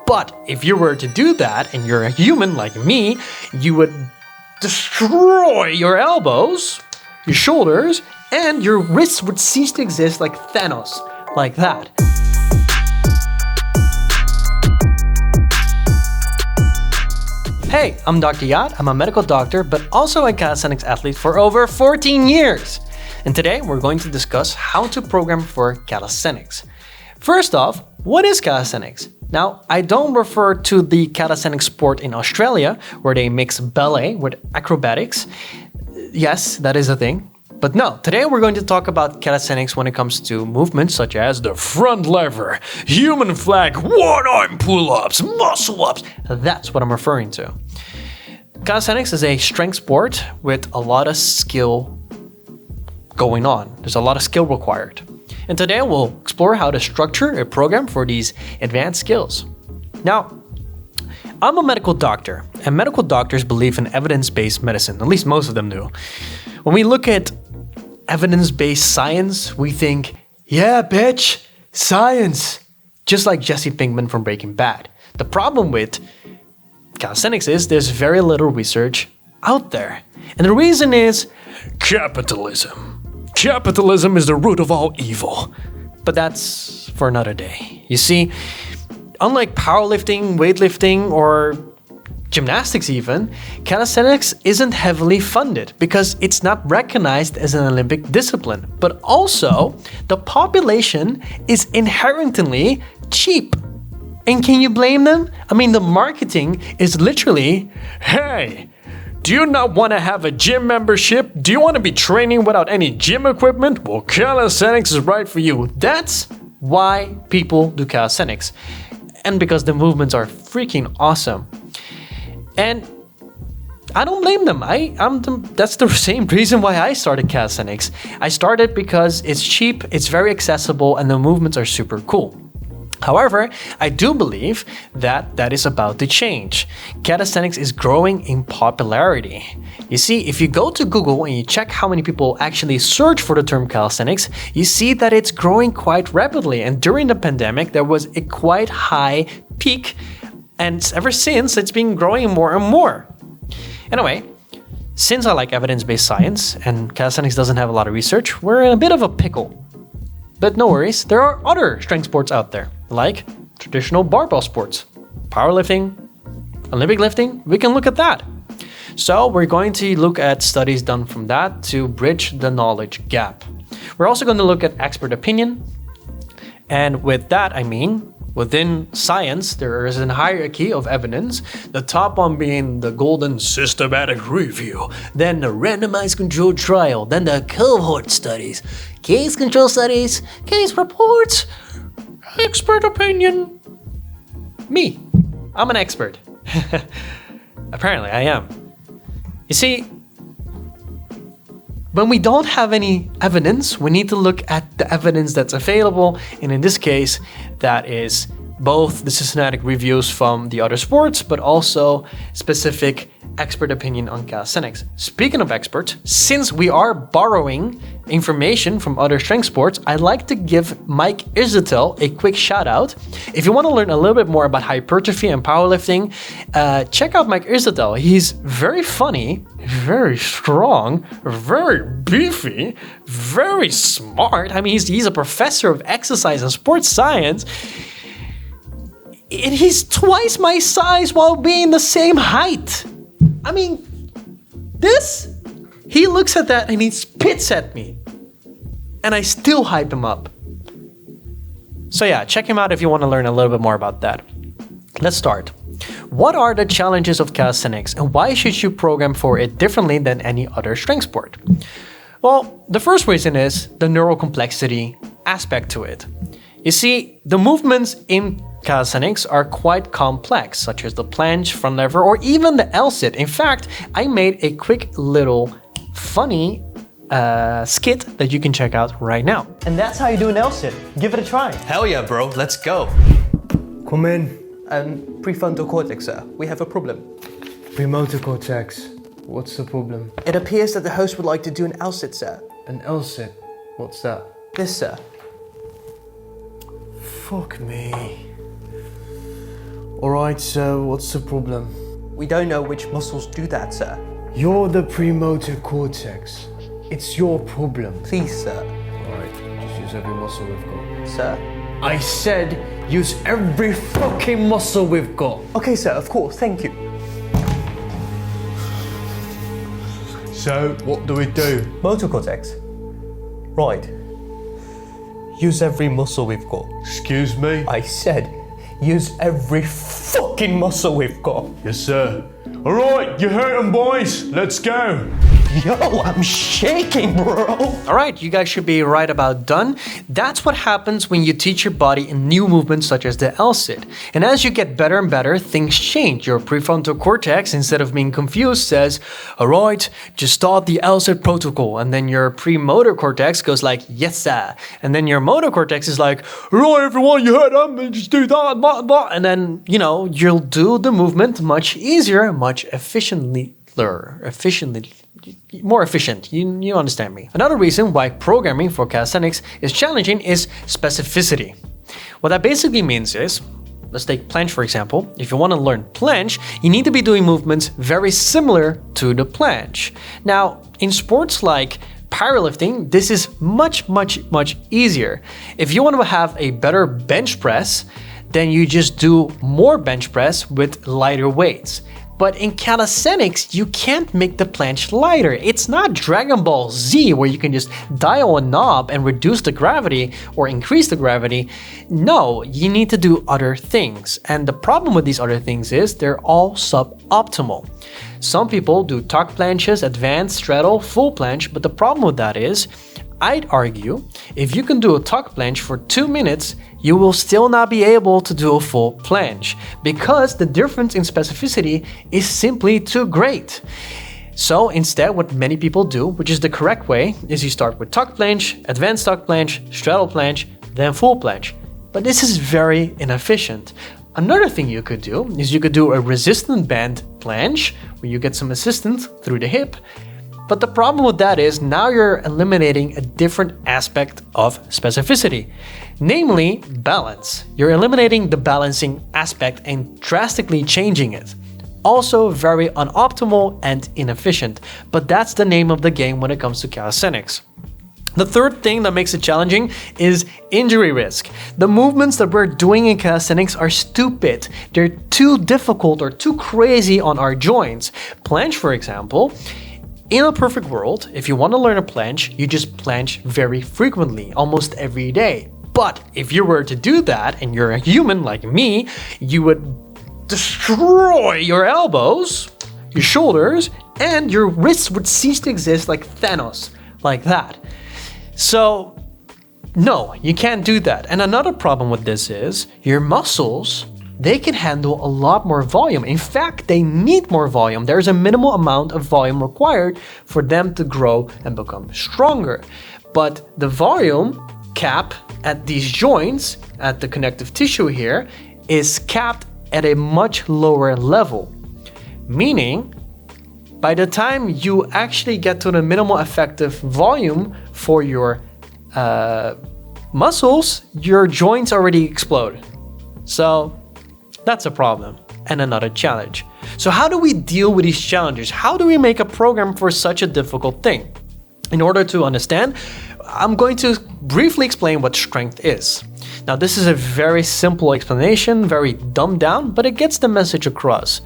But if you were to do that and you're a human like me, you would destroy your elbows, your shoulders, and your wrists would cease to exist like Thanos, like that. Hey, I'm Dr. Yat. I'm a medical doctor, but also a calisthenics athlete for over 14 years. And today we're going to discuss how to program for calisthenics. First off, what is calisthenics? Now, I don't refer to the calisthenics sport in Australia, where they mix ballet with acrobatics. Yes, that is a thing. But no, today we're going to talk about calisthenics when it comes to movements such as the front lever, human flag, one-arm pull-ups, muscle-ups. That's what I'm referring to. Calisthenics is a strength sport with a lot of skill going on. There's a lot of skill required. And today we'll explore how to structure a program for these advanced skills. Now, I'm a medical doctor, and medical doctors believe in evidence-based medicine, at least most of them do. When we look at evidence-based science, we think, yeah, bitch, science, just like Jesse Pinkman from Breaking Bad. The problem with calisthenics is there's very little research out there. And the reason is capitalism. Capitalism is the root of all evil. But that's for another day. You see, unlike powerlifting, weightlifting, or gymnastics even, calisthenics isn't heavily funded because it's not recognized as an Olympic discipline. But also, the population is inherently cheap. And can you blame them? I mean, the marketing is literally, hey, do you not want to have a gym membership? Do you want to be training without any gym equipment? Well, calisthenics is right for you. That's why people do calisthenics. And because the movements are freaking awesome. And I don't blame them. That's the same reason why I started calisthenics. I started because it's cheap, it's very accessible, and the movements are super cool. However, I do believe that is about to change. Calisthenics is growing in popularity. You see, if you go to Google and you check how many people actually search for the term calisthenics, you see that it's growing quite rapidly. And during the pandemic, there was a quite high peak. And ever since, it's been growing more and more. Anyway, since I like evidence-based science and calisthenics doesn't have a lot of research, we're in a bit of a pickle. But no worries, there are other strength sports out there, like traditional barbell sports, powerlifting, Olympic lifting. We can look at that. So we're going to look at studies done from that to bridge the knowledge gap. We're also going to look at expert opinion. And with that, I mean, within science, there is a hierarchy of evidence, the top one being the golden systematic review, then the randomized controlled trial, then the cohort studies, case control studies, case reports, expert opinion. Me, I'm an expert. Apparently, I am. You see, when we don't have any evidence, we need to look at the evidence that's available, and in this case, that is both the systematic reviews from the other sports, but also specific expert opinion on calisthenics. Speaking of experts, since we are borrowing information from other strength sports, I'd like to give Mike Israetel a quick shout out. If you want to learn a little bit more about hypertrophy and powerlifting, check out Mike Israetel. He's very funny, very strong, very beefy, very smart. I mean, he's a professor of exercise and sports science. And he's twice my size while being the same height. I mean, he looks at that and he spits at me. And I still hype him up. So yeah, check him out if you want to learn a little bit more about that. Let's start. What are the challenges of calisthenics and why should you program for it differently than any other strength sport? Well, the first reason is the neural complexity aspect to it. You see, the movements in calisthenics are quite complex, such as the planche, front lever, or even the L-sit. In fact, I made a quick little funny skit that you can check out right now. And that's how you do an L-sit. Give it a try. Hell yeah, bro. Let's go. Come in. Prefrontal cortex, sir. We have a problem. Premotor cortex. What's the problem? It appears that the host would like to do an L-sit, sir. An L-sit? What's that? This, sir. Fuck me. Alright, sir, what's the problem? We don't know which muscles do that, sir. You're the premotor cortex. It's your problem. Please, sir. Alright, just use every muscle we've got. Sir? I said use every fucking muscle we've got. Okay, sir, of course, thank you. So, what do we do? Motor cortex. Right. Use every muscle we've got. Excuse me? I said, use every fucking muscle we've got. Yes, sir. Alright, you heard 'em, boys. Let's go. Yo, I'm shaking, bro. All right, you guys should be right about done. That's what happens when you teach your body new movements such as the L-sit. And as you get better and better, things change. Your prefrontal cortex, instead of being confused, says, all right, just start the L-sit protocol. And then your premotor cortex goes like, yes, sir. And then your motor cortex is like, all right, everyone, you heard them, just do that, blah, blah. And then, you'll do the movement much easier, much more efficient. You understand me. Another reason why programming for calisthenics is challenging is specificity. What that basically means is, let's take planche for example. If you want to learn planche, you need to be doing movements very similar to the planche. Now, in sports like powerlifting, this is much easier. If you want to have a better bench press, then you just do more bench press with lighter weights. But in calisthenics, you can't make the planche lighter. It's not Dragon Ball Z where you can just dial a knob and reduce the gravity or increase the gravity. No, you need to do other things. And the problem with these other things is they're all suboptimal. Some people do tuck planches, advanced, straddle, full planche, but the problem with that is, I'd argue, if you can do a tuck planche for 2 minutes, you will still not be able to do a full planche because the difference in specificity is simply too great. So instead, what many people do, which is the correct way, is you start with tuck planche, advanced tuck planche, straddle planche, then full planche. But this is very inefficient. Another thing you could do is you could do a resistant band planche where you get some assistance through the hip. But the problem with that is now you're eliminating a different aspect of specificity, namely balance. You're eliminating the balancing aspect and drastically changing it. Also very unoptimal and inefficient, but that's the name of the game when it comes to calisthenics. The third thing that makes it challenging is injury risk. The movements that we're doing in calisthenics are stupid. They're too difficult or too crazy on our joints. Planche, for example. In a perfect world, if you want to learn a planche, you just planche very frequently, almost every day. But if you were to do that and you're a human like me, you would destroy your elbows, your shoulders, and your wrists would cease to exist like Thanos, like that. So, no, you can't do that. And another problem with this is your muscles, they can handle a lot more volume. In fact, they need more volume. There's a minimal amount of volume required for them to grow and become stronger. But the volume cap at these joints, at the connective tissue here, is capped at a much lower level. Meaning, by the time you actually get to the minimal effective volume for your muscles, your joints already explode. So, that's a problem and another challenge. So how do we deal with these challenges? How do we make a program for such a difficult thing? In order to understand, I'm going to briefly explain what strength is. Now, this is a very simple explanation, very dumbed down, but it gets the message across.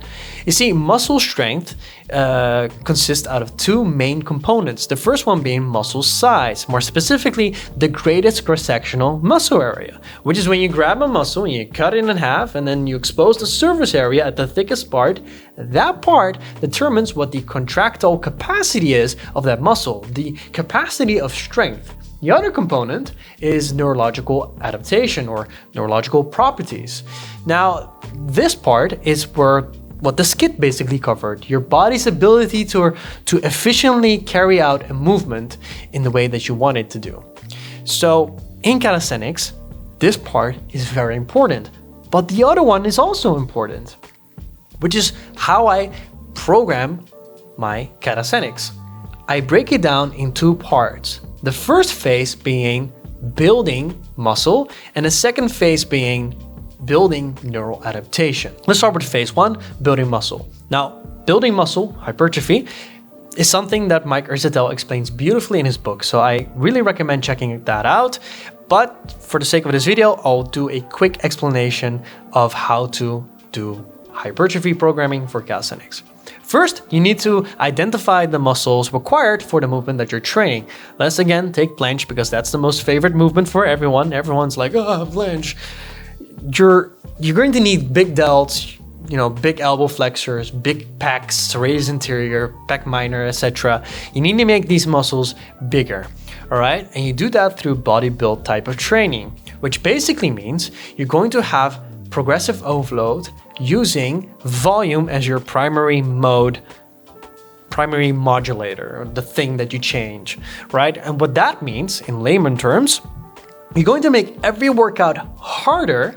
You see, muscle strength consists out of two main components. The first one being muscle size, more specifically, the greatest cross-sectional muscle area, which is when you grab a muscle and you cut it in half and then you expose the surface area at the thickest part. That part determines what the contractile capacity is of that muscle, the capacity of strength. The other component is neurological adaptation or neurological properties. Now, this part is what the skit basically covered, your body's ability to efficiently carry out a movement in the way that you want it to do. So in calisthenics, this part is very important, but the other one is also important, which is how I program my calisthenics. I break it down in two parts. The first phase being building muscle and the second phase being building neural adaptation. Let's start with phase one, building muscle. Now, building muscle, hypertrophy, is something that Mike Israetel explains beautifully in his book, so I really recommend checking that out. But for the sake of this video, I'll do a quick explanation of how to do hypertrophy programming for calisthenics. First, you need to identify the muscles required for the movement that you're training. Let's again take planche because that's the most favorite movement for everyone. Everyone's like, oh, planche. You're going to need big delts, big elbow flexors, big pecs, serratus anterior, pec minor, etc. You need to make these muscles bigger, all right? And you do that through body build type of training, which basically means you're going to have progressive overload using volume as your primary modulator, or the thing that you change, right? And what that means in layman terms, you're going to make every workout harder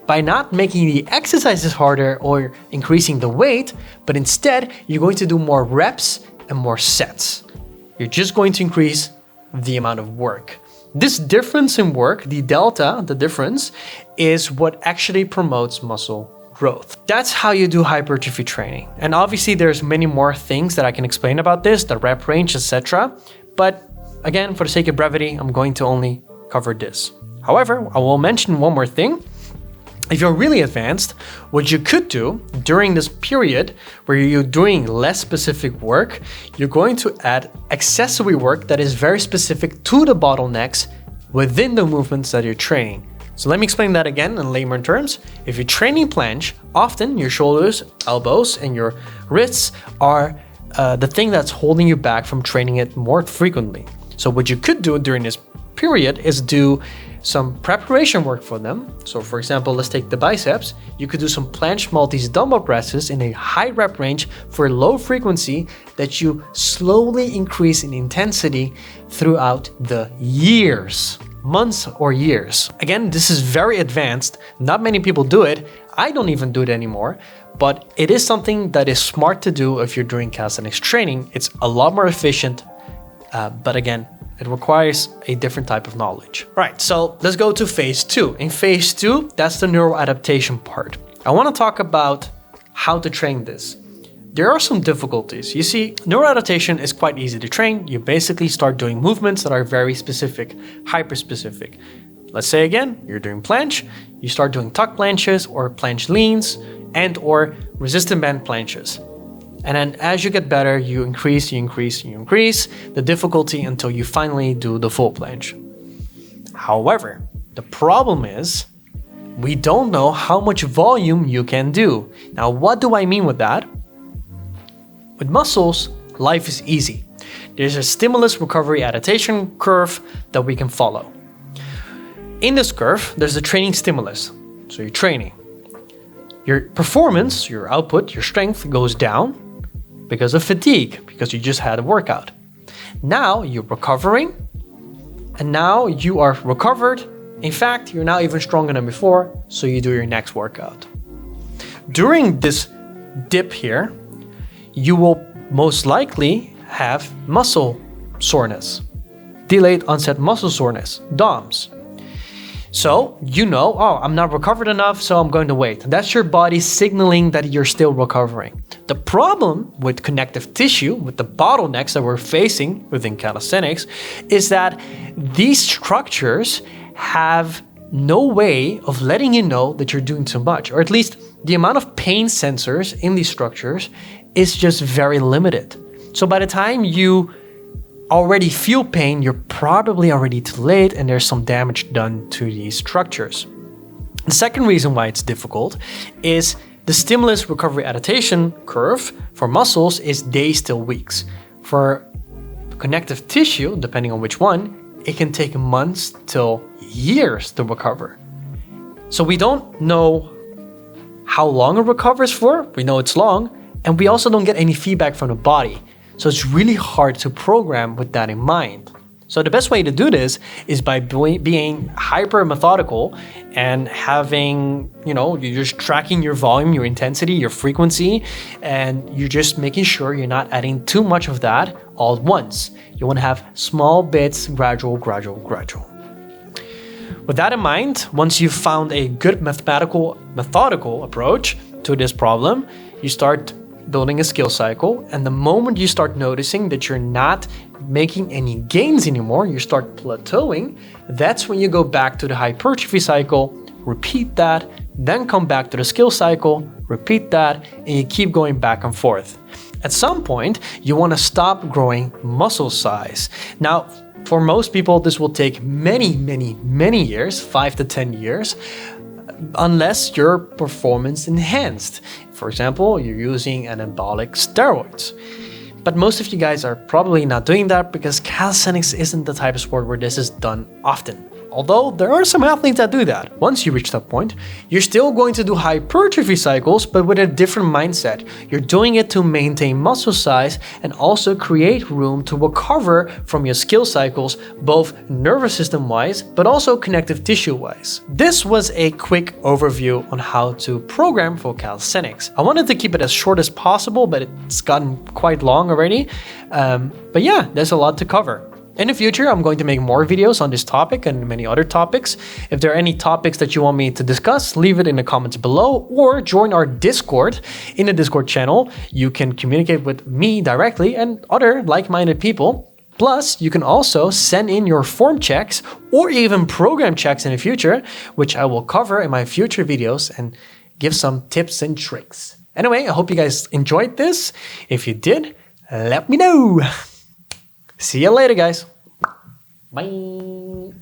by not making the exercises harder or increasing the weight, but instead you're going to do more reps and more sets. You're just going to increase the amount of work. This difference in work, the delta, the difference, is what actually promotes muscle growth. That's how you do hypertrophy training. And obviously there's many more things that I can explain about this, the rep range, etc. But again, for the sake of brevity, I'm going to only cover this. However, I will mention one more thing. If you're really advanced, what you could do during this period where you're doing less specific work, you're going to add accessory work that is very specific to the bottlenecks within the movements that you're training. So let me explain that again in layman terms. If you're training planche, often your shoulders, elbows, and your wrists are the thing that's holding you back from training it more frequently. So what you could do during this period is do some preparation work for them. So for example, let's take the biceps. You could do some planche multis dumbbell presses in a high rep range for low frequency that you slowly increase in intensity throughout the years, months or years. Again, this is very advanced. Not many people do it. I don't even do it anymore, but it is something that is smart to do if you're doing calisthenics training. It's a lot more efficient, but again, it requires a different type of knowledge. Right, so let's go to phase two. In phase two, that's the neural adaptation part. I want to talk about how to train this. There are some difficulties. You see, neural adaptation is quite easy to train. You basically start doing movements that are very specific, hyper-specific. Let's say again, you're doing planche, you start doing tuck planches or planche leans and or resistant band planches. And then as you get better, you increase the difficulty until you finally do the full planche. However, the problem is we don't know how much volume you can do. Now, what do I mean with that? With muscles, life is easy. There's a stimulus recovery adaptation curve that we can follow. In this curve, there's a training stimulus. So you're training. Your performance, your output, your strength goes down because of fatigue, because you just had a workout. Now you're recovering, and now you are recovered. In fact, you're now even stronger than before, so you do your next workout. During this dip here, you will most likely have muscle soreness, delayed onset muscle soreness, DOMS. So you know, oh, I'm not recovered enough, so I'm going to wait. That's your body signaling that you're still recovering. The problem with connective tissue, with the bottlenecks that we're facing within calisthenics, is that these structures have no way of letting you know that you're doing too much, or at least the amount of pain sensors in these structures is just very limited. So by the time you already feel pain, you're probably already too late and there's some damage done to these structures. The second reason why it's difficult is the stimulus recovery adaptation curve for muscles is days till weeks. For connective tissue, depending on which one, it can take months till years to recover. So we don't know how long it recovers for. We know it's long, and we also don't get any feedback from the body. So it's really hard to program with that in mind. So the best way to do this is by being hyper methodical and having, you're just tracking your volume, your intensity, your frequency, and you're just making sure you're not adding too much of that all at once. You want to have small bits, gradual. With that in mind, once you've found a good methodical approach to this problem, you start building a skill cycle. And the moment you start noticing that you're not making any gains anymore, you start plateauing, that's when you go back to the hypertrophy cycle, repeat that, then come back to the skill cycle, repeat that, and you keep going back and forth. At some point, you want to stop growing muscle size. Now, for most people, this will take many years, 5 to 10 years, unless you're performance enhanced. For example, you're using anabolic steroids. But most of you guys are probably not doing that because calisthenics isn't the type of sport where this is done often. Although there are some athletes that do that. Once you reach that point, you're still going to do hypertrophy cycles, but with a different mindset. You're doing it to maintain muscle size and also create room to recover from your skill cycles, both nervous system wise, but also connective tissue wise. This was a quick overview on how to program for calisthenics. I wanted to keep it as short as possible, but it's gotten quite long already. But yeah, there's a lot to cover. In the future, I'm going to make more videos on this topic and many other topics. If there are any topics that you want me to discuss, leave it in the comments below or join our Discord. In the Discord channel, you can communicate with me directly and other like-minded people. Plus, you can also send in your form checks or even program checks in the future, which I will cover in my future videos and give some tips and tricks. Anyway, I hope you guys enjoyed this. If you did, let me know. See you later, guys. Bye.